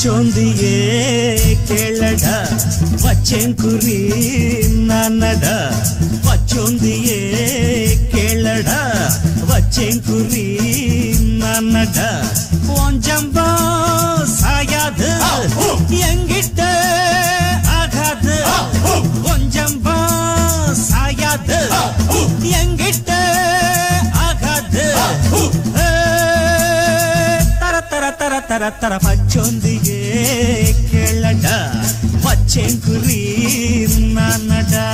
பச்சோந்தியே கேளடா பச்செங்குரி நானடா பச்சோந்தியே கேளடா பச்செங்குரி நானடா கொஞ்சம்பா சாயாது எங்கிட்ட ஆகாது கொஞ்சம்பா சாயாது எங்கிட்ட ஆகாது தர தர தர பச்சோந்தியே கேளடா பச்செங்குரி நானடா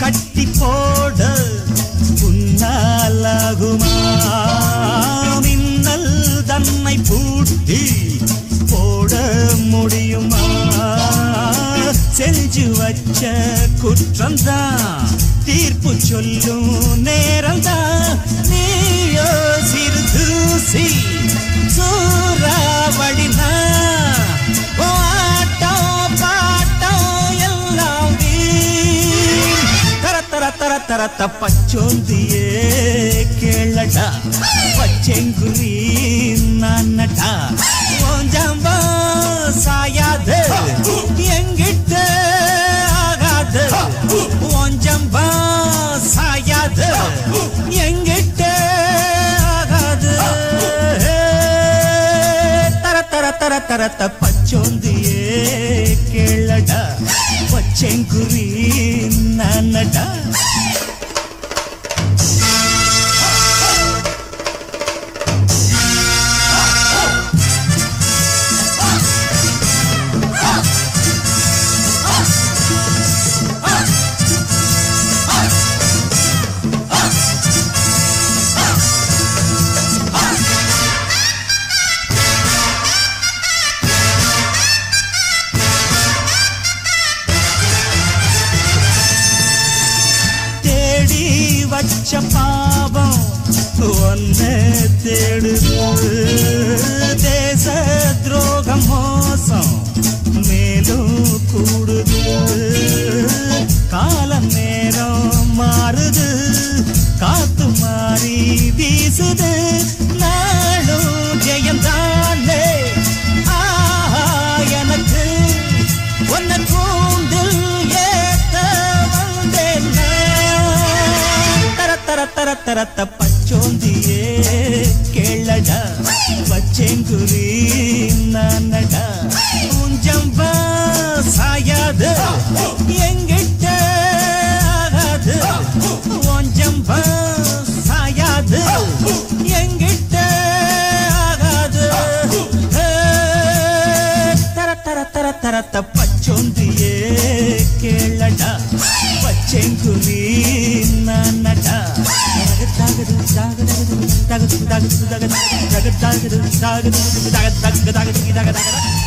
கட்டி போட உன்னாலாகுமா மின்னல் தன்னை பூட்டி போட முடியுமா செஞ்சு வச்ச குற்றம்தான் தீர்ப்பு சொல்லும் நேரம்தான் நீயோ சிறு தூசி சூறாவளினா தரத்த பச்சோந்தியே கேளடா பச்செங்குரி நானடா ஓஞ்சம்பா சாயாது எங்கிட்ட ஆகாது ஓஞ்சம்பா சாயாது எங்கிட்ட ஆகாது தரத்த பச்சோந்தியே கேளடா பச்செங்குரி நானடா வச்ச பாவம் ஒன்ன தேடுது தேச துரோகம் மோசம் மேலும் கூடுது காலம் நேரம் மாறுது காத்து மாறி வீசுது நாளும் ஜெயந்தானே எனக்கு ஒன்ன கூண்டில் தரத்த பச்சோந்தியே கேளடா பச்செங்குரி நானடா உஞ்சம்பா சாயாது எங்கிட்ட ஆகாது ஒஞ்சம்பா சாயாது எங்கிட்ட ஆகாது தரத்த பச்சோந்தியே கேளடா பச்செங்குரி நானடா தகது